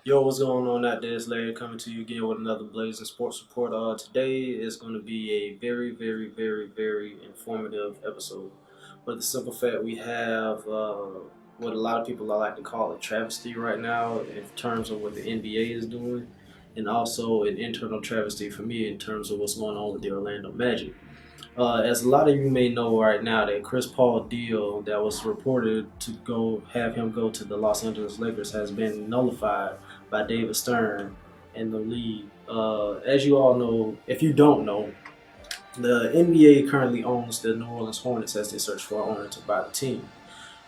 Yo, what's going on out there? It's Larry coming to you again with another Blazing Sports Report. Today is going to be a very informative episode. But the simple fact we have what a lot of people like to call a travesty right now in terms of what the NBA is doing, and also an internal travesty for me in terms of what's going on with the Orlando Magic. As a lot of you may know right now, that Chris Paul deal that was reported to go have him go to the Los Angeles Lakers has been nullified by David Stern and the league. As you all know, if you don't know, the NBA currently owns the New Orleans Hornets as they search for an owner to buy the team.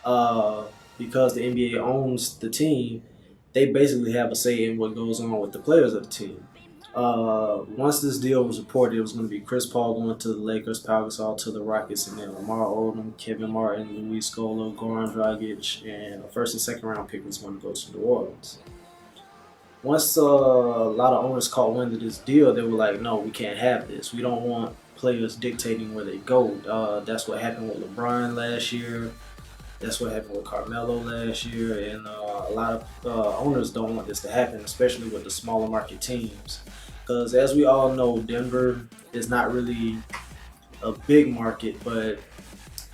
Uh, because the NBA owns the team, they basically have a say in what goes on with the players of the team. Once this deal was reported, it was going to be Chris Paul going to the Lakers, Pau Gasol to the Rockets, and then Lamar Odom, Kevin Martin, Luis Scola, Goran Dragic, and a first and second round pick was going to go to New Orleans. Once a lot of owners caught wind of this deal, they were like, "No, we can't have this. We don't want players dictating where they go." That's what happened with LeBron last year. That's what happened with Carmelo last year, and a lot of owners don't want this to happen, especially with the smaller market teams. Because as we all know, Denver is not really a big market, but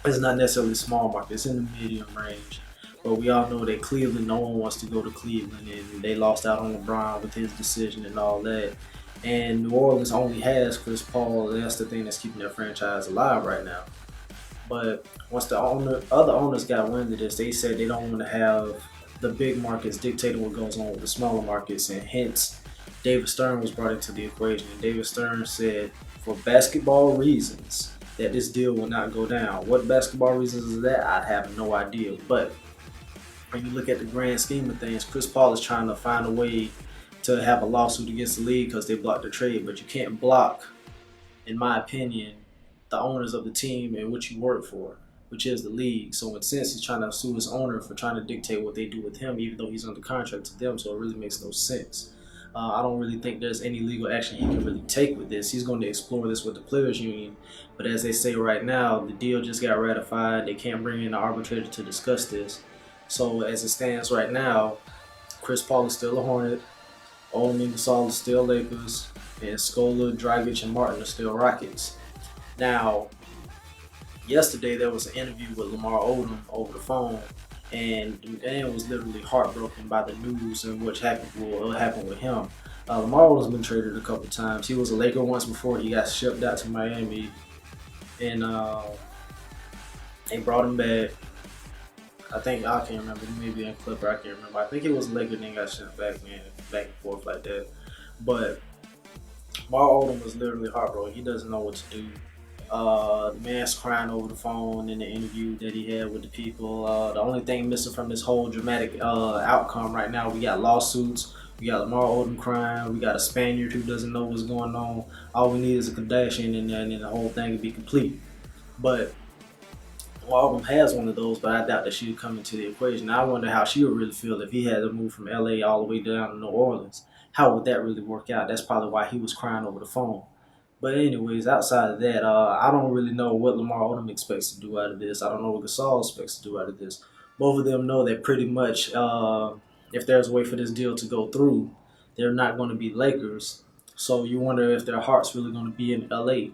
it's not necessarily a small market. It's in the medium range. But we all know that Cleveland, no one wants to go to Cleveland, and they lost out on LeBron with his decision and all that. And New Orleans only has Chris Paul, and that's the thing that's keeping their franchise alive right now. But once the other owners got wind of this, they said they don't want to have the big markets dictating what goes on with the smaller markets, and hence David Stern was brought into the equation. And David Stern said, for basketball reasons, that this deal will not go down. What basketball reasons is that? I have no idea. But when you look at the grand scheme of things, Chris Paul is trying to find a way to have a lawsuit against the league because they blocked the trade. But you can't block, in my opinion, the owners of the team and what you work for, which is the league. So in a sense, he's trying to sue his owner for trying to dictate what they do with him, even though he's under contract to them. So it really makes no sense. I don't really think there's any legal action he can really take with this. He's going to explore this with the players union, but as they say right now, the deal just got ratified. They can't bring in an arbitrator to discuss this. So as it stands right now, Chris Paul is still a Hornet, Odom and Gasol is still Lakers, and Scola, Dragic, and Martin are still Rockets. Now, yesterday there was an interview with Lamar Odom over the phone, and the man was literally heartbroken by the news and what happened with him. Lamar Odom's been traded a couple times. He was a Laker once before he got shipped out to Miami, and they brought him back. I think I can't remember. Maybe a Clipper. I can't remember. I think it was Laker. Then got shipped back, man, back and forth like that. But Lamar Odom was literally heartbroken. He doesn't know what to do. The man's crying over the phone in the interview that he had with the people. The only thing missing from this whole dramatic outcome right now, we got lawsuits. We got Lamar Odom crying. We got a Spaniard who doesn't know what's going on. All we need is a Kardashian in there, and then the whole thing would be complete. But Odom has one of those, but I doubt that she would come into the equation. I wonder how she would really feel if he had to move from LA all the way down to New Orleans. How would that really work out? That's probably why he was crying over the phone. But anyways, outside of that, I don't really know what Lamar Odom expects to do out of this. I don't know what Gasol expects to do out of this. Both of them know that pretty much if there's a way for this deal to go through, they're not going to be Lakers. So you wonder if their heart's really going to be in LA.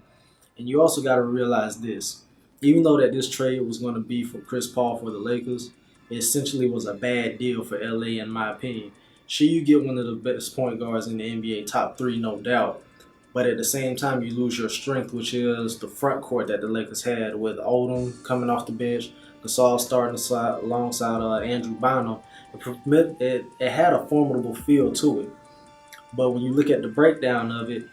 And you also got to realize this. Even though that this trade was going to be for Chris Paul for the Lakers, it essentially was a bad deal for LA in my opinion. Sure, you get one of the best point guards in the NBA, top three, no doubt. But at the same time, you lose your strength, which is the front court that the Lakers had with Odom coming off the bench, Gasol starting alongside Andrew Bynum. It had a formidable feel to it. But when you look at the breakdown of it,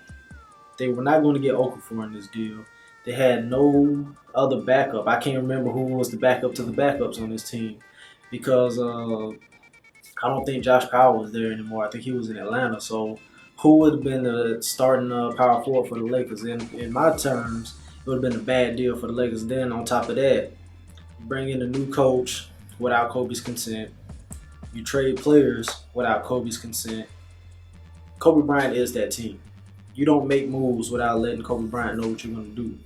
they were not going to get Okafor in this deal. They had no other backup. I can't remember who was the backup to the backups on this team because I don't think Josh Powell was there anymore. I think he was in Atlanta. So who would have been the starting power forward for the Lakers? In my terms, it would have been a bad deal for the Lakers. Then on top of that, you bring in a new coach without Kobe's consent. You trade players without Kobe's consent. Kobe Bryant is that team. You don't make moves without letting Kobe Bryant know what you're going to do.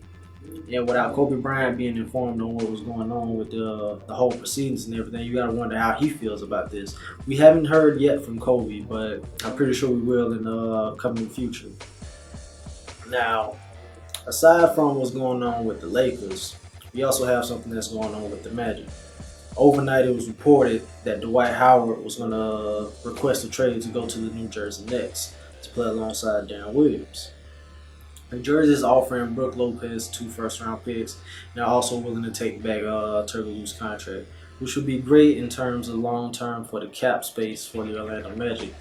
And without Kobe Bryant being informed on what was going on with the whole proceedings and everything, you gotta wonder how he feels about this. We haven't heard yet from Kobe, but I'm pretty sure we will in the coming future. Now, aside from what's going on with the Lakers, we also have something that's going on with the Magic. Overnight, it was reported that Dwight Howard was going to request a trade to go to the New Jersey Nets to play alongside Darren Williams. New Jersey is offering Brook Lopez 2 first-round picks. They're also willing to take back Turkoglu's contract, which would be great in terms of long-term for the cap space for the Orlando Magic.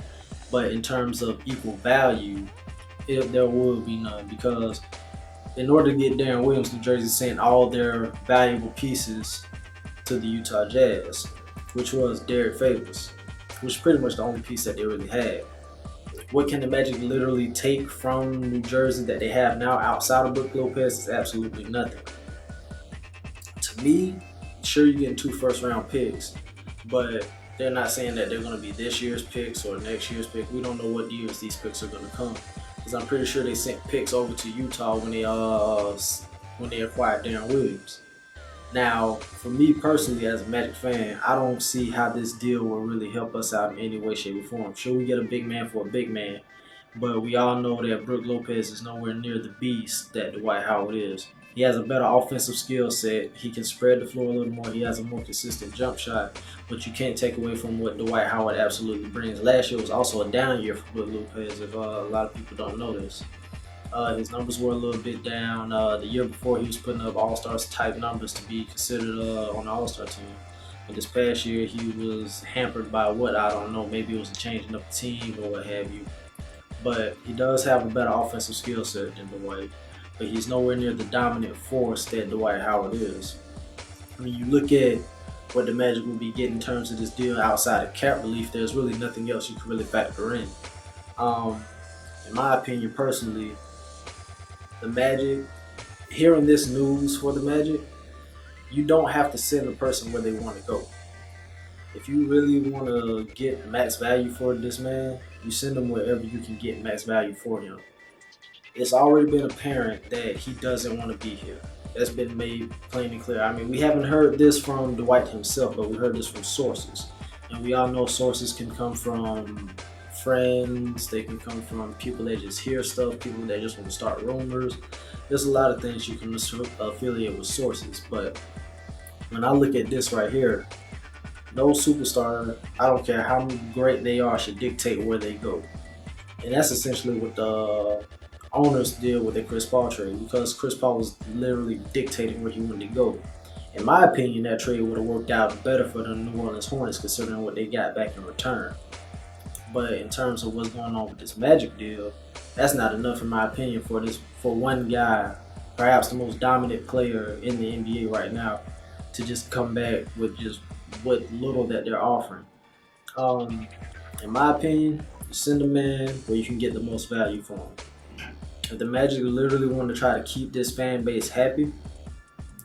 But in terms of equal value, there will be none, because in order to get Darren Williams, New Jersey sent all their valuable pieces to the Utah Jazz, which was Derek Favors, which is pretty much the only piece that they really had. What can the Magic literally take from New Jersey that they have now outside of Brook Lopez is absolutely nothing. To me, sure, you're getting 2 first-round picks, but they're not saying that they're going to be this year's picks or next year's picks. We don't know what years these picks are going to come, because I'm pretty sure they sent picks over to Utah when they acquired Darren Williams. Now, for me personally, as a Magic fan, I don't see how this deal will really help us out in any way, shape, or form. Sure, we get a big man for a big man, but we all know that Brook Lopez is nowhere near the beast that Dwight Howard is. He has a better offensive skill set. He can spread the floor a little more. He has a more consistent jump shot, but you can't take away from what Dwight Howard absolutely brings. Last year was also a down year for Brook Lopez, if a lot of people don't know this. His numbers were a little bit down. The year before, he was putting up All-Stars type numbers to be considered on the All-Star team. But this past year, he was hampered by what? I don't know. Maybe it was a changing up the team or what have you. But he does have a better offensive skill set than Dwight. But he's nowhere near the dominant force that Dwight Howard is. I mean, you look at what the Magic will be getting in terms of this deal outside of cap relief, there's really nothing else you can really factor in. In my opinion, personally, the Magic, hearing this news for the Magic, you don't have to send a person where they want to go. If you really want to get max value for this man, you send him wherever you can get max value for him. It's already been apparent that he doesn't want to be here. That's been made plain and clear. I mean, we haven't heard this from Dwight himself, but we heard this from sources. And we all know sources can come from friends, they can come from people that just hear stuff, people that just want to start rumors. There's a lot of things you can affiliate with sources, but when I look at this right here, no superstar, I don't care how great they are, should dictate where they go. And that's essentially what the owners did with the Chris Paul trade, because Chris Paul was literally dictating where he wanted to go. In my opinion, that trade would have worked out better for the New Orleans Hornets considering what they got back in return. But in terms of what's going on with this Magic deal, that's not enough in my opinion for one guy, perhaps the most dominant player in the NBA right now, to just come back with just what little that they're offering. In my opinion, you send a man where you can get the most value for him. If the Magic literally want to try to keep this fan base happy,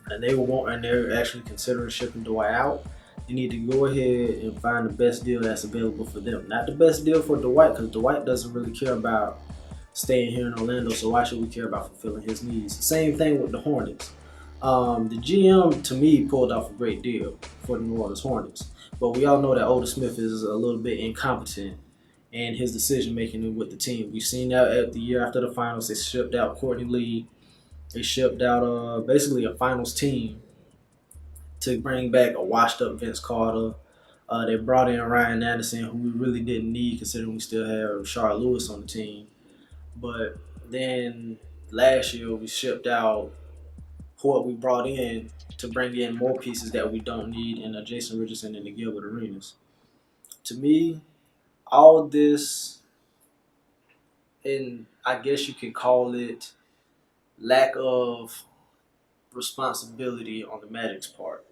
and they're actually considering shipping Dwight out, you need to go ahead and find the best deal that's available for them. Not the best deal for Dwight, because Dwight doesn't really care about staying here in Orlando, so why should we care about fulfilling his needs? Same thing with the Hornets. The GM, to me, pulled off a great deal for the New Orleans Hornets, but we all know that Odom Smith is a little bit incompetent in his decision-making with the team. We've seen that at the year after the finals. They shipped out Courtney Lee. They shipped out basically a finals team to bring back a washed-up Vince Carter. They brought in Ryan Anderson, who we really didn't need considering we still have Rashard Lewis on the team. But then last year we shipped out what we brought in to bring in more pieces that we don't need in Jason Richardson and the Gilbert Arenas. To me, all this, and I guess you could call it lack of responsibility on the Magic's part.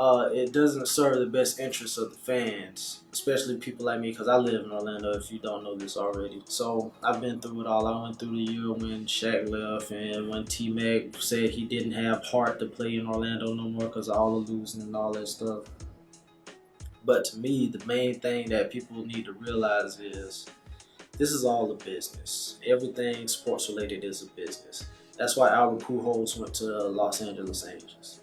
It doesn't serve the best interests of the fans, especially people like me, because I live in Orlando, if you don't know this already. So I've been through it all. I went through the year when Shaq left and when T-Mac said he didn't have heart to play in Orlando no more because of all the losing and all that stuff. But to me, the main thing that people need to realize is this is all a business. Everything sports related is a business. That's why Albert Pujols went to Los Angeles Angels.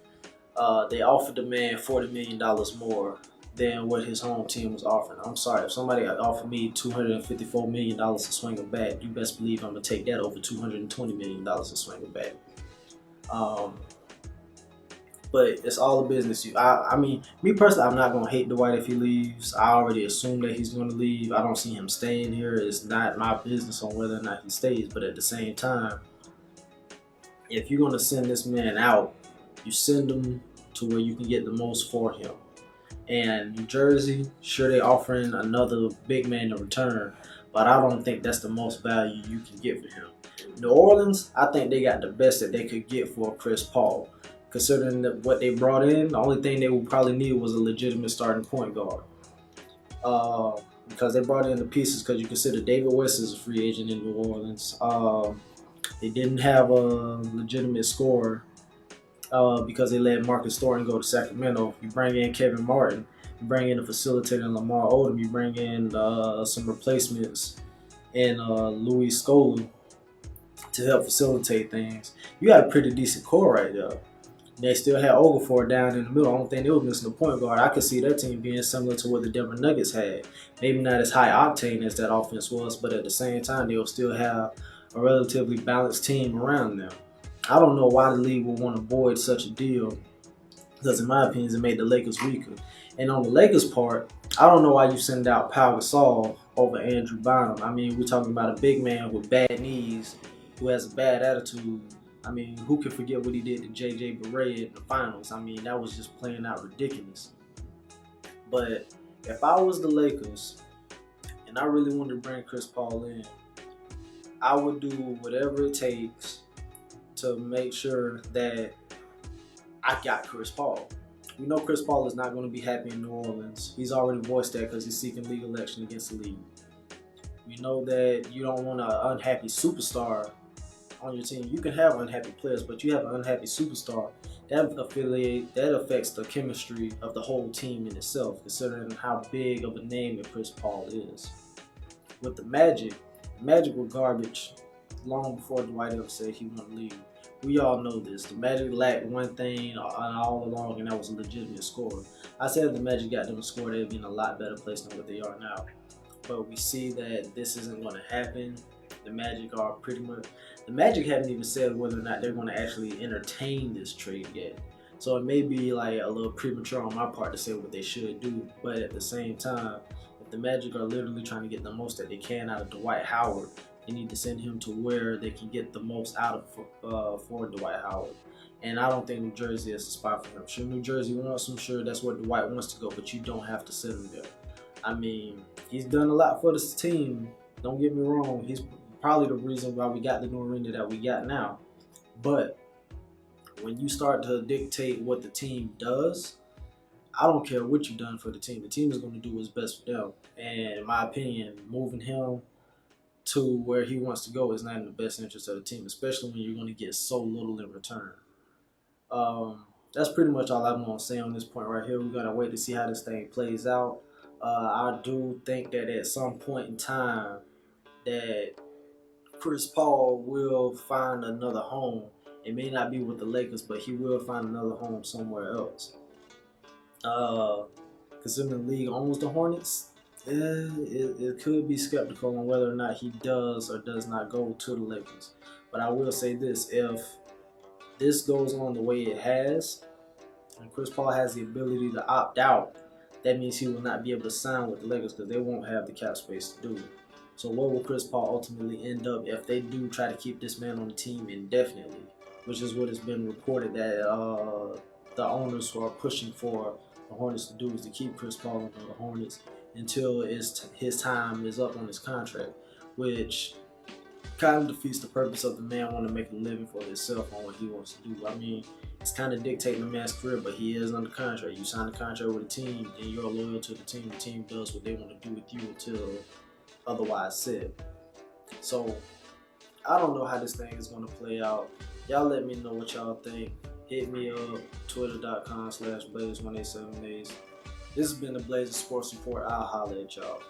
They offered the man $40 million more than what his home team was offering. I'm sorry, if somebody offered me $254 million to swing a bat, you best believe I'm going to take that over $220 million to swing a bat. But it's all a business. I mean, me personally, I'm not going to hate Dwight if he leaves. I already assume that he's going to leave. I don't see him staying here. It's not my business on whether or not he stays. But at the same time, if you're going to send this man out, you send him to where you can get the most for him. And New Jersey, sure, they're offering another big man in return, but I don't think that's the most value you can get for him. New Orleans, I think they got the best that they could get for Chris Paul. Considering what they brought in, the only thing they would probably need was a legitimate starting point guard. Because they brought in the pieces, because you consider David West is a free agent in New Orleans. They didn't have a legitimate scorer because they let Marcus Thornton go to Sacramento. You bring in Kevin Martin, you bring in a facilitator Lamar Odom, you bring in some replacements in Luis Scola to help facilitate things. You got a pretty decent core right there. They still had Okafor down in the middle. I don't think they were missing a point guard. I could see that team being similar to what the Denver Nuggets had. Maybe not as high octane as that offense was, but at the same time, they'll still have a relatively balanced team around them. I don't know why the league would want to avoid such a deal, because in my opinion, it made the Lakers weaker. And on the Lakers' part, I don't know why you send out Pau Gasol over Andrew Bynum. I mean, we're talking about a big man with bad knees who has a bad attitude. I mean, who can forget what he did to J.J. Barea in the finals? I mean, that was just playing out ridiculous. But if I was the Lakers and I really wanted to bring Chris Paul in, I would do whatever it takes to make sure that I got Chris Paul. We know Chris Paul is not going to be happy in New Orleans. He's already voiced that because he's seeking legal action against the league. We know that you don't want an unhappy superstar on your team. You can have unhappy players, but you have an unhappy superstar. That affects the chemistry of the whole team in itself, considering how big of a name that Chris Paul is. With the Magic were garbage long before Dwight ever said he wanted to leave. We all know this. The Magic lacked one thing all along, and that was a legitimate scorer. I said if the Magic got them a score, they'd be in a lot better place than what they are now. But we see that this isn't going to happen. The Magic haven't even said whether or not they're going to actually entertain this trade yet. So it may be like a little premature on my part to say what they should do. But at the same time, if the Magic are literally trying to get the most that they can out of Dwight Howard, they need to send him to where they can get the most out of for Dwight Howard. And I don't think New Jersey is the spot for him. Sure, New Jersey wants him. Sure, that's where Dwight wants to go. But you don't have to send him there. I mean, he's done a lot for this team. Don't get me wrong. He's probably the reason why we got the new arena that we got now. But when you start to dictate what the team does, I don't care what you've done for the team. The team is going to do what's best for them. And in my opinion, moving him to where he wants to go is not in the best interest of the team, especially when you're going to get so little in return. That's pretty much all I'm going to say on this point right here. We're going to wait to see how this thing plays out. I do think that at some point in time that Chris Paul will find another home. It may not be with the Lakers, but he will find another home somewhere else. Considering the league owns the Hornets, it could be skeptical on whether or not he does or does not go to the Lakers. But I will say this, if this goes on the way it has, and Chris Paul has the ability to opt out, that means he will not be able to sign with the Lakers because they won't have the cap space to do it. So where will Chris Paul ultimately end up if they do try to keep this man on the team indefinitely, which is what has been reported that the owners who are pushing for the Hornets to do is to keep Chris Paul on the Hornets until his time is up on his contract, which kind of defeats the purpose of the man wanting to make a living for himself on what he wants to do. I mean, it's kind of dictating the man's career, but he is under contract. You sign a contract with a team, and you're loyal to the team. The team does what they want to do with you until otherwise said. So I don't know how this thing is going to play out. Y'all let me know what y'all think. Hit me up, twitter.com/Blaze1878. This has been the Blaze Sports Report. I'll holler at y'all.